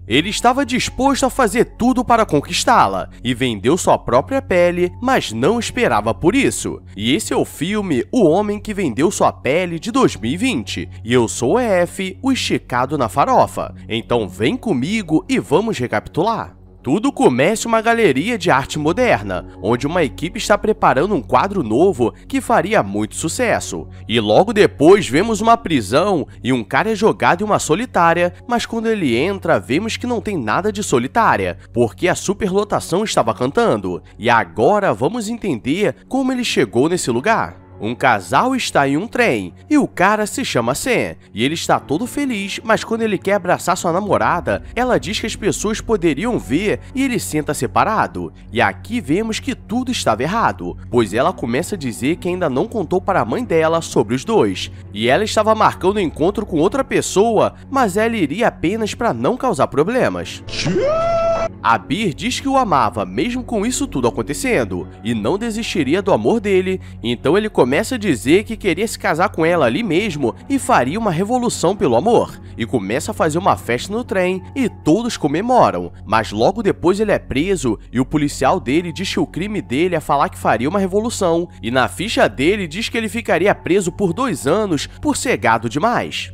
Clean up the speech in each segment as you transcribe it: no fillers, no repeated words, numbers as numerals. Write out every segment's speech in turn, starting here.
Ele estava disposto a fazer tudo para conquistá-la e vendeu sua própria pele, mas não esperava por isso. E esse é o filme O Homem que Vendeu Sua Pele de 2020. E eu sou o EF, o esticado na farofa. Então vem comigo e vamos recapitular. Tudo começa em uma galeria de arte moderna, onde uma equipe está preparando um quadro novo que faria muito sucesso. E logo depois vemos uma prisão e um cara é jogado em uma solitária, mas quando ele entra vemos que não tem nada de solitária, porque a superlotação estava cantando. E agora vamos entender como ele chegou nesse lugar. Um casal está em um trem, e o cara se chama Sam, e ele está todo feliz, mas quando ele quer abraçar sua namorada, ela diz que as pessoas poderiam ver e ele senta separado. E aqui vemos que tudo estava errado, pois ela começa a dizer que ainda não contou para a mãe dela sobre os dois, e ela estava marcando um encontro com outra pessoa, mas ela iria apenas para não causar problemas. A Bir diz que o amava, mesmo com isso tudo acontecendo, e não desistiria do amor dele, então ele começa a dizer que queria se casar com ela ali mesmo e faria uma revolução pelo amor, e começa a fazer uma festa no trem e todos comemoram, mas logo depois ele é preso e o policial dele diz que o crime dele é falar que faria uma revolução, e na ficha dele diz que ele ficaria preso por 2 anos por ser gado demais.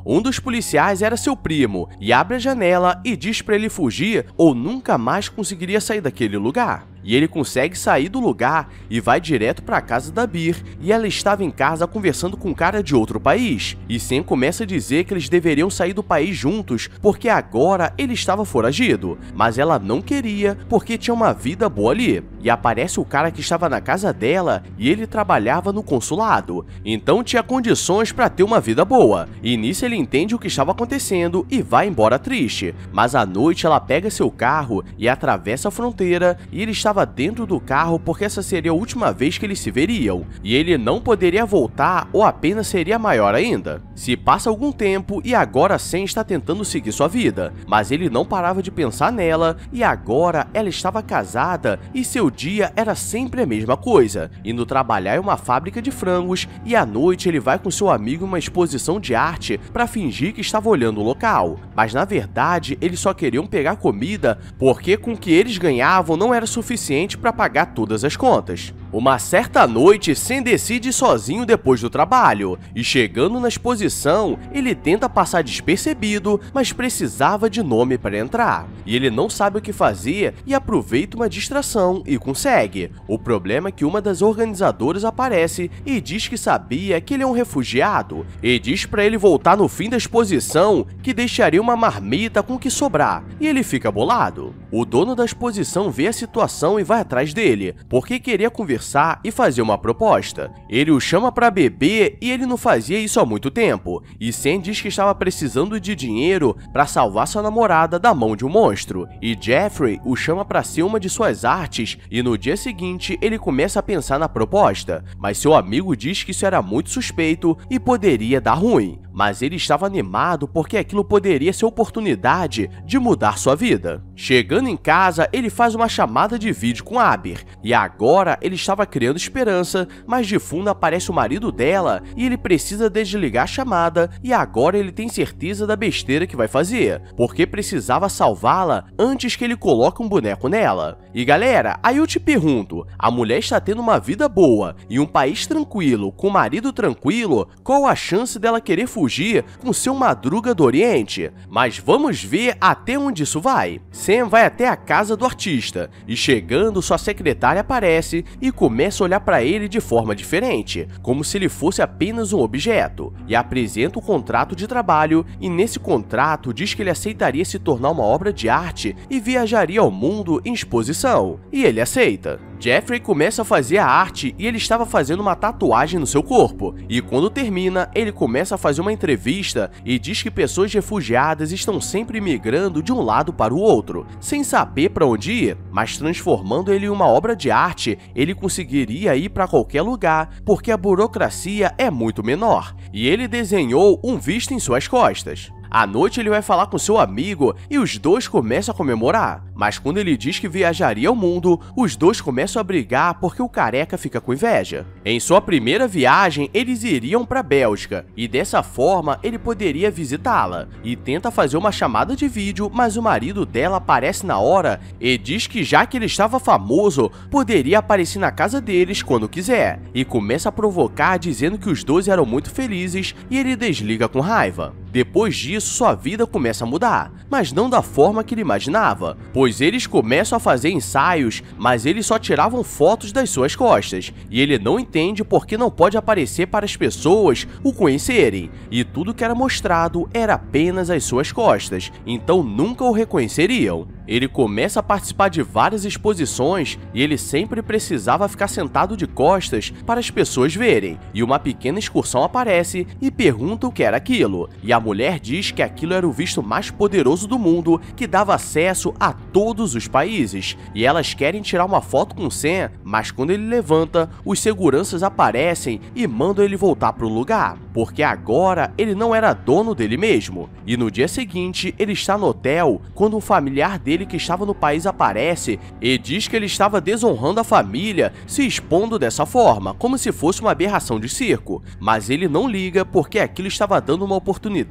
Um dos policiais era seu primo, e abre a janela e diz pra ele fugir ou nunca mais conseguiria sair daquele lugar. E ele consegue sair do lugar e vai direto para a casa da Bir, e ela estava em casa conversando com um cara de outro país. E Sam começa a dizer que eles deveriam sair do país juntos, porque agora ele estava foragido. Mas ela não queria, porque tinha uma vida boa ali. E aparece o cara que estava na casa dela, e ele trabalhava no consulado. Então tinha condições para ter uma vida boa. E nisso ele entende o que estava acontecendo e vai embora triste. Mas à noite ela pega seu carro e atravessa a fronteira, e ele estava dentro do carro porque essa seria a última vez que eles se veriam, e ele não poderia voltar ou a pena seria maior ainda. Se passa algum tempo e agora Sam está tentando seguir sua vida, mas ele não parava de pensar nela, e agora ela estava casada e seu dia era sempre a mesma coisa, indo trabalhar em uma fábrica de frangos, e à noite ele vai com seu amigo em uma exposição de arte para fingir que estava olhando o local, mas na verdade eles só queriam pegar comida porque com o que eles ganhavam não era suficiente para pagar todas as contas. Uma certa noite, Sam decide sozinho depois do trabalho, e chegando na exposição, ele tenta passar despercebido, mas precisava de nome para entrar. E ele não sabe o que fazer e aproveita uma distração e consegue. O problema é que uma das organizadoras aparece e diz que sabia que ele é um refugiado, e diz para ele voltar no fim da exposição que deixaria uma marmita com o que sobrar, e ele fica bolado. O dono da exposição vê a situação e vai atrás dele, porque queria conversar e fazer uma proposta. Ele o chama para beber e ele não fazia isso há muito tempo, e Sam diz que estava precisando de dinheiro para salvar sua namorada da mão de um monstro, e Jeffrey o chama para ser uma de suas artes, e no dia seguinte ele começa a pensar na proposta, mas seu amigo diz que isso era muito suspeito e poderia dar ruim. Mas ele estava animado porque aquilo poderia ser oportunidade de mudar sua vida. Chegando em casa, ele faz uma chamada de vídeo com Aber, e agora ele estava criando esperança, mas de fundo aparece o marido dela e ele precisa desligar a chamada, e agora ele tem certeza da besteira que vai fazer, porque precisava salvá-la antes que ele coloque um boneco nela. E galera, aí eu te pergunto, a mulher está tendo uma vida boa, em um país tranquilo, com um marido tranquilo, qual a chance dela querer fugir com seu madruga do Oriente? Mas vamos ver até onde isso vai. Sam vai até a casa do artista, e chegando sua secretária aparece e começa a olhar para ele de forma diferente, como se ele fosse apenas um objeto, e apresenta o contrato de trabalho, e nesse contrato diz que ele aceitaria se tornar uma obra de arte e viajaria ao mundo em exposição, e ele aceita. Jeffrey começa a fazer a arte e ele estava fazendo uma tatuagem no seu corpo, e quando termina, ele começa a fazer uma entrevista e diz que pessoas refugiadas estão sempre migrando de um lado para o outro, sem saber para onde ir, mas transformando ele em uma obra de arte, ele conseguiria ir para qualquer lugar, porque a burocracia é muito menor, e ele desenhou um visto em suas costas. À noite ele vai falar com seu amigo e os dois começam a comemorar. Mas quando ele diz que viajaria ao mundo, os dois começam a brigar porque o careca fica com inveja. Em sua primeira viagem, eles iriam para a Bélgica e dessa forma ele poderia visitá-la. E tenta fazer uma chamada de vídeo, mas o marido dela aparece na hora e diz que já que ele estava famoso, poderia aparecer na casa deles quando quiser. E começa a provocar dizendo que os dois eram muito felizes e ele desliga com raiva. Depois disso, sua vida começa a mudar, mas não da forma que ele imaginava, pois eles começam a fazer ensaios, mas eles só tiravam fotos das suas costas, e ele não entende porque não pode aparecer para as pessoas o conhecerem, e tudo que era mostrado era apenas as suas costas, então nunca o reconheceriam. Ele começa a participar de várias exposições e ele sempre precisava ficar sentado de costas para as pessoas verem, e uma pequena excursão aparece e pergunta o que era aquilo, e a mulher diz que aquilo era o visto mais poderoso do mundo que dava acesso a todos os países, e elas querem tirar uma foto com Sam, mas quando ele levanta, os seguranças aparecem e mandam ele voltar para o lugar, porque agora ele não era dono dele mesmo. E no dia seguinte, ele está no hotel quando um familiar dele que estava no país aparece e diz que ele estava desonrando a família se expondo dessa forma, como se fosse uma aberração de circo, mas ele não liga porque aquilo estava dando uma oportunidade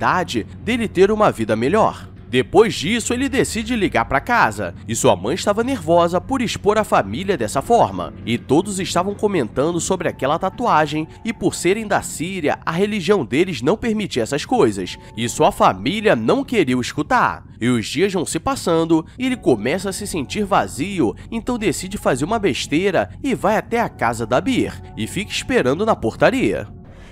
dele ter uma vida melhor. Depois disso, ele decide ligar para casa, e sua mãe estava nervosa por expor a família dessa forma, e todos estavam comentando sobre aquela tatuagem, e por serem da Síria, a religião deles não permitia essas coisas, e sua família não queria o escutar. E os dias vão se passando, e ele começa a se sentir vazio, então decide fazer uma besteira e vai até a casa da Bir, e fica esperando na portaria.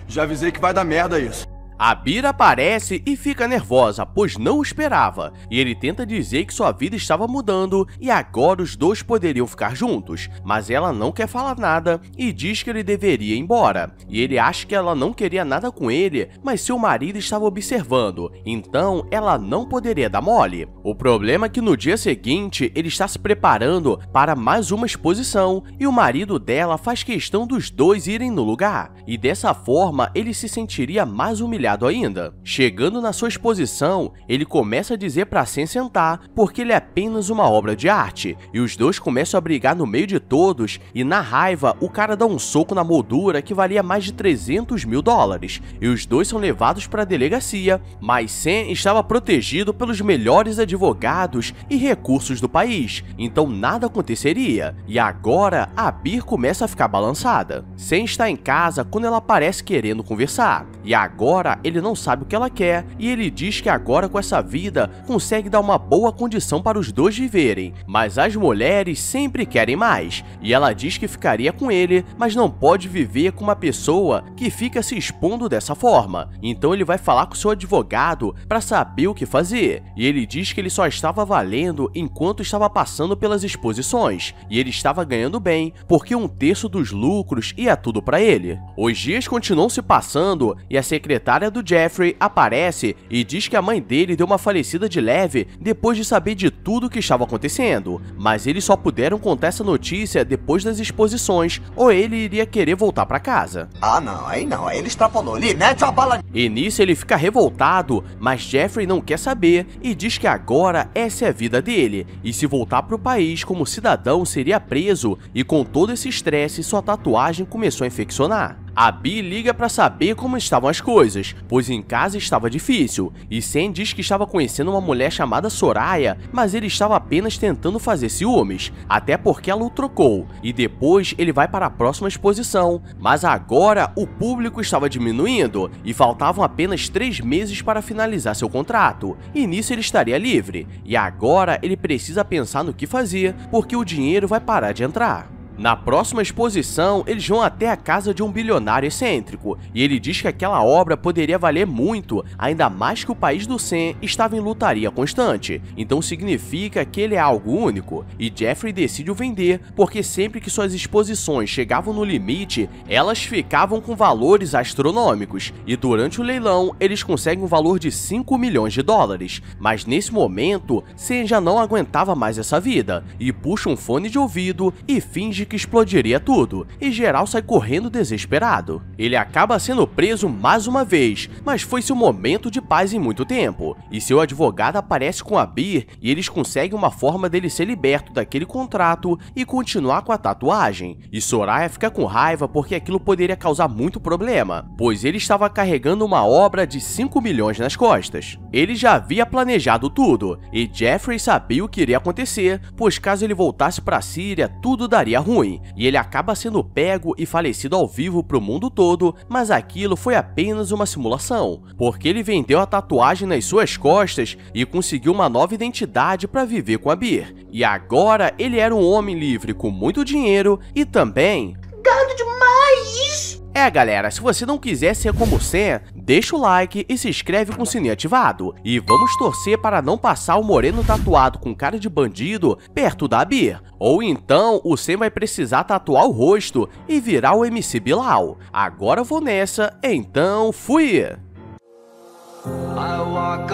Já avisei que vai dar merda isso. A Bir aparece e fica nervosa, pois não o esperava, e ele tenta dizer que sua vida estava mudando e agora os dois poderiam ficar juntos, mas ela não quer falar nada e diz que ele deveria ir embora, e ele acha que ela não queria nada com ele, mas seu marido estava observando, então ela não poderia dar mole. O problema é que no dia seguinte ele está se preparando para mais uma exposição e o marido dela faz questão dos dois irem no lugar, e dessa forma ele se sentiria mais humilhado ainda. Chegando na sua exposição, ele começa a dizer para Sam sentar porque ele é apenas uma obra de arte, e os dois começam a brigar no meio de todos e na raiva o cara dá um soco na moldura que valia mais de 300 mil dólares, e os dois são levados para a delegacia, mas Sam estava protegido pelos melhores advogados e recursos do país, então nada aconteceria, e agora a Bir começa a ficar balançada. Sam está em casa quando ela aparece querendo conversar, e agora ele não sabe o que ela quer, e ele diz que agora com essa vida consegue dar uma boa condição para os dois viverem, mas as mulheres sempre querem mais, e ela diz que ficaria com ele, mas não pode viver com uma pessoa que fica se expondo dessa forma, então ele vai falar com seu advogado para saber o que fazer, e ele diz que ele só estava valendo enquanto estava passando pelas exposições, e ele estava ganhando bem, porque 1/3 dos lucros ia tudo para ele. Os dias continuam se passando, e a secretária do Jeffrey aparece e diz que a mãe dele deu uma falecida de leve depois de saber de tudo o que estava acontecendo, mas eles só puderam contar essa notícia depois das exposições ou ele iria querer voltar para casa. Ah não, aí ele extrapolou ali, mete a bala. E nisso ele fica revoltado, mas Jeffrey não quer saber e diz que agora essa é a vida dele, e se voltar para o país como cidadão seria preso, e com todo esse estresse sua tatuagem começou a infeccionar. A Bi liga para saber como estavam as coisas, pois em casa estava difícil, e Sam diz que estava conhecendo uma mulher chamada Soraya, mas ele estava apenas tentando fazer ciúmes, até porque ela o trocou, e depois ele vai para a próxima exposição, mas agora o público estava diminuindo, e faltavam apenas 3 meses para finalizar seu contrato, e nisso ele estaria livre, e agora ele precisa pensar no que fazer, porque o dinheiro vai parar de entrar. Na próxima exposição, eles vão até a casa de um bilionário excêntrico, e ele diz que aquela obra poderia valer muito, ainda mais que o país do Sam estava em lutaria constante, então significa que ele é algo único, e Jeffrey decide o vender, porque sempre que suas exposições chegavam no limite, elas ficavam com valores astronômicos, e durante o leilão, eles conseguem um valor de 5 milhões de dólares, mas nesse momento, Sam já não aguentava mais essa vida, e puxa um fone de ouvido e finge que explodiria tudo, e geral sai correndo desesperado. Ele acaba sendo preso mais uma vez, mas foi seu momento de paz em muito tempo, e seu advogado aparece com a Beer e eles conseguem uma forma dele ser liberto daquele contrato e continuar com a tatuagem. E Soraya fica com raiva porque aquilo poderia causar muito problema, pois ele estava carregando uma obra de 5 milhões nas costas. Ele já havia planejado tudo, e Jeffrey sabia o que iria acontecer, pois caso ele voltasse para a Síria, tudo daria ruim, e ele acaba sendo pego e falecido ao vivo para o mundo todo, mas aquilo foi apenas uma simulação, porque ele vendeu a tatuagem nas suas costas e conseguiu uma nova identidade para viver com a Beer. E agora ele era um homem livre com muito dinheiro e também... Gado demais! Galera, se você não quiser ser como o Sam, deixa o like e se inscreve com o sininho ativado. E vamos torcer para não passar o moreno tatuado com cara de bandido perto da Beer. Ou então o Sam vai precisar tatuar o rosto e virar o MC Bilal. Agora eu vou nessa, então fui! I walk